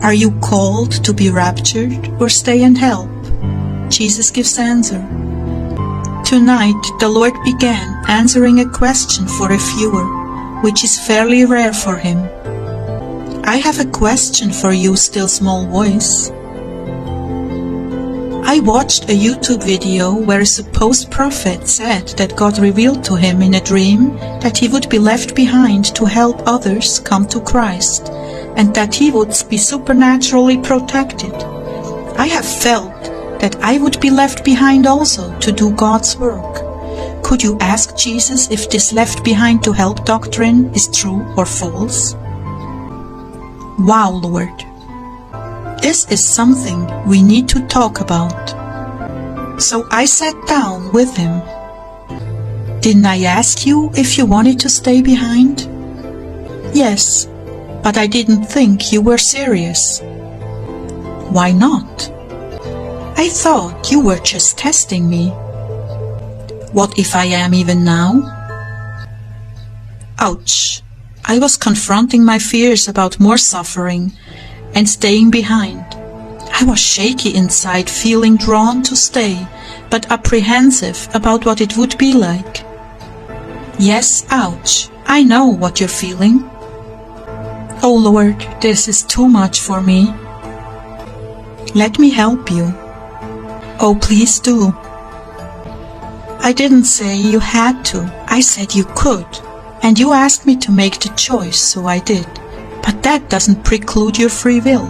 Are you called to be raptured or stay and help? Jesus gives answer. Tonight the Lord began answering a question for a viewer, which is fairly rare for him. I have a question for you, still small voice. I watched a YouTube video where a supposed prophet said that God revealed to him in a dream that he would be left behind to help others come to Christ, and that he would be supernaturally protected. I have felt that I would be left behind also to do God's work. Could you ask Jesus if this left behind to help doctrine is true or false? Wow, Lord. This is something we need to talk about. So I sat down with him. Didn't I ask you if you wanted to stay behind? Yes, but I didn't think you were serious. Why not? I thought you were just testing me. What if I am even now? Ouch. I was confronting my fears about more suffering and staying behind. I was shaky inside, feeling drawn to stay, but apprehensive about what it would be like. Yes, ouch, I know what you're feeling. Oh Lord, this is too much for me. Let me help you. Oh, please do. I didn't say you had to, I said you could, and you asked me to make the choice, so I did. But that doesn't preclude your free will.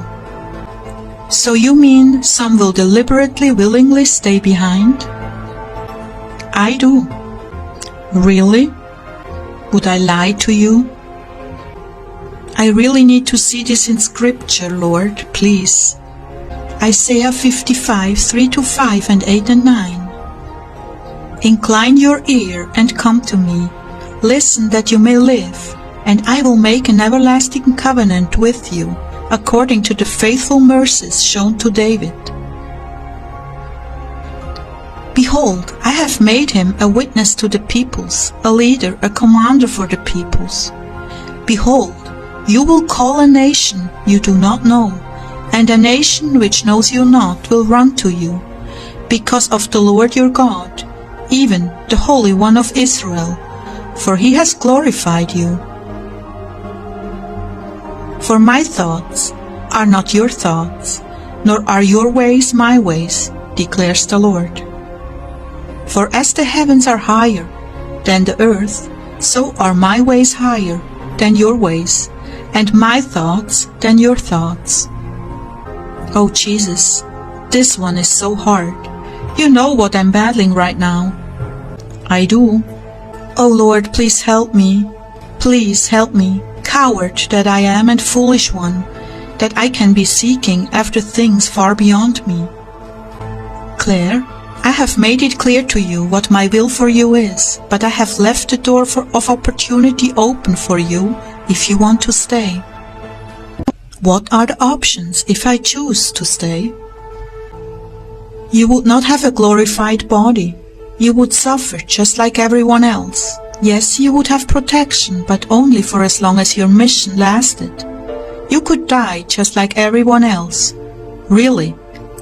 So you mean some will deliberately, willingly stay behind? I do. Really? Would I lie to you? I really need to see this in Scripture, Lord, please. Isaiah 55, 3-5 and 8 and 9. Incline your ear and come to me. Listen that you may live, and I will make an everlasting covenant with you, according to the faithful mercies shown to David. Behold, I have made him a witness to the peoples, a leader, a commander for the peoples. Behold, you will call a nation you do not know, and a nation which knows you not will run to you, because of the Lord your God, even the Holy One of Israel, for he has glorified you. For my thoughts are not your thoughts, nor are your ways my ways, declares the Lord. For as the heavens are higher than the earth, so are my ways higher than your ways, and my thoughts than your thoughts. Oh Jesus, this one is so hard. You know what I'm battling right now. I do. Oh Lord, please help me. Please help me. Coward that I am and foolish one, that I can be seeking after things far beyond me. Claire, I have made it clear to you what my will for you is, but I have left the door of opportunity open for you if you want to stay. What are the options if I choose to stay? You would not have a glorified body. You would suffer just like everyone else. Yes, you would have protection, but only for as long as your mission lasted. You could die just like everyone else. Really,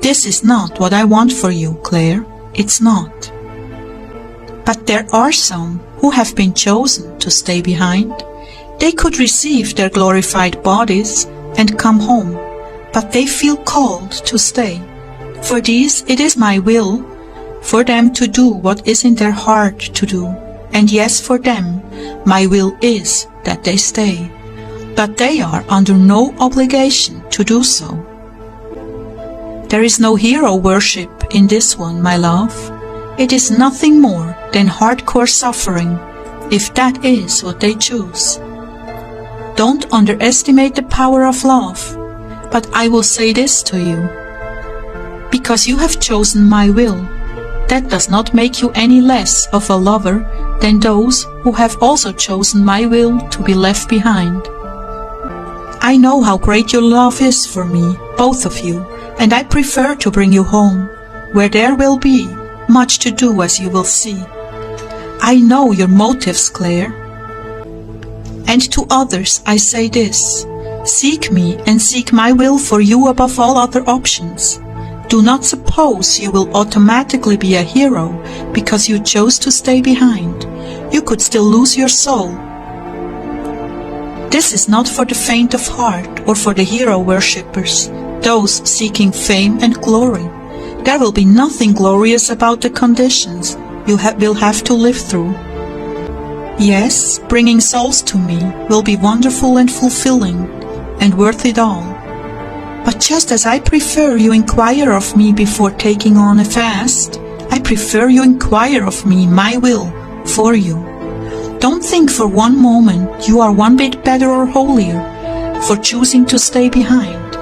this is not what I want for you, Claire. It's not. But there are some who have been chosen to stay behind. They could receive their glorified bodies and come home, but they feel called to stay. For these it is my will, for them to do what is in their heart to do. And yes, for them, my will is that they stay, but they are under no obligation to do so. There is no hero worship in this one, my love. It is nothing more than hardcore suffering, if that is what they choose. Don't underestimate the power of love, but I will say this to you. Because you have chosen my will, that does not make you any less of a lover than those who have also chosen my will to be left behind. I know how great your love is for me, both of you, and I prefer to bring you home, where there will be much to do, as you will see. I know your motives, Claire. And to others I say this, Seek me and seek my will for you above all other options. Do not suppose you will automatically be a hero because you chose to stay behind. You could still lose your soul. This is not for the faint of heart or for the hero worshippers, those seeking fame and glory. There will be nothing glorious about the conditions you will have to live through. Yes, bringing souls to me will be wonderful and fulfilling, and worth it all. But just as I prefer you inquire of me before taking on a fast, I prefer you inquire of me my will for you. Don't think for one moment you are one bit better or holier for choosing to stay behind.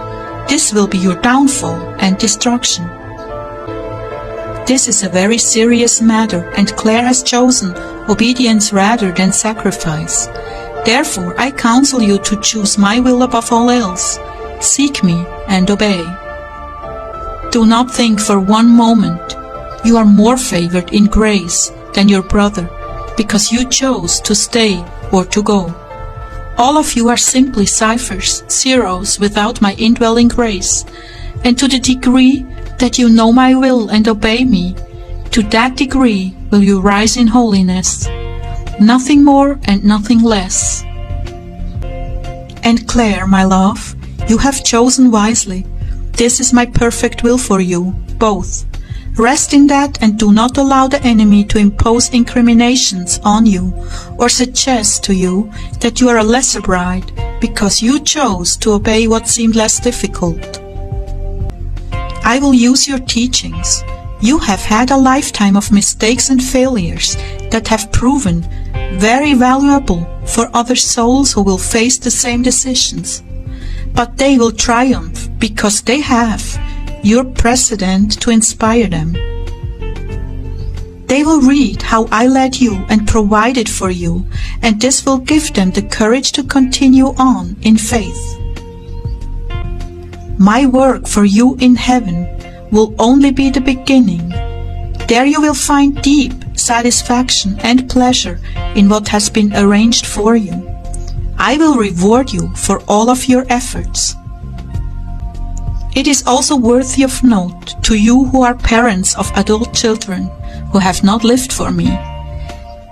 This will be your downfall and destruction. This is a very serious matter, and Clare has chosen obedience rather than sacrifice. Therefore, I counsel you to choose my will above all else. Seek me and obey. Do not think for one moment you are more favored in grace than your brother because you chose to stay or to go. All of you are simply ciphers, zeros without my indwelling grace, and to the degree that you know my will and obey me, to that degree will you rise in holiness. Nothing more and nothing less. And Clare, my love, you have chosen wisely. This is my perfect will for you, both. Rest in that and do not allow the enemy to impose incriminations on you or suggest to you that you are a lesser bride because you chose to obey what seemed less difficult. I will use your teachings. You have had a lifetime of mistakes and failures that have proven very valuable for other souls who will face the same decisions. But they will triumph because they have your precedent to inspire them. They will read how I led you and provided for you, and this will give them the courage to continue on in faith. My work for you in heaven will only be the beginning. There you will find deep satisfaction and pleasure in what has been arranged for you. I will reward you for all of your efforts. It is also worthy of note to you who are parents of adult children who have not lived for me.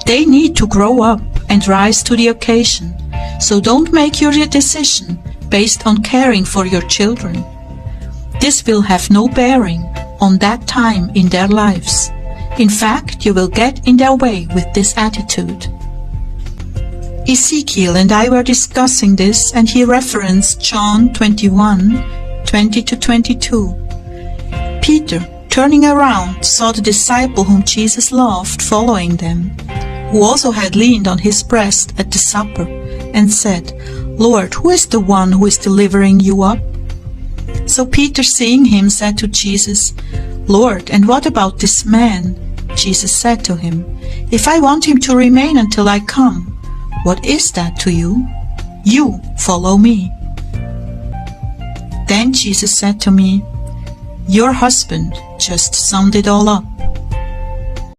They need to grow up and rise to the occasion, so don't make your decision based on caring for your children. This will have no bearing on that time in their lives. In fact, you will get in their way with this attitude. Ezekiel and I were discussing this, and he referenced John 21:20-22. Peter, turning around, saw the disciple whom Jesus loved following them, who also had leaned on his breast at the supper, and said, "Lord, who is the one who is delivering you up?" So Peter, seeing him, said to Jesus, "Lord, and what about this man?" Jesus said to him, "If I want him to remain until I come, what is that to you? You follow me." Then Jesus said to me, "Your husband just summed it all up."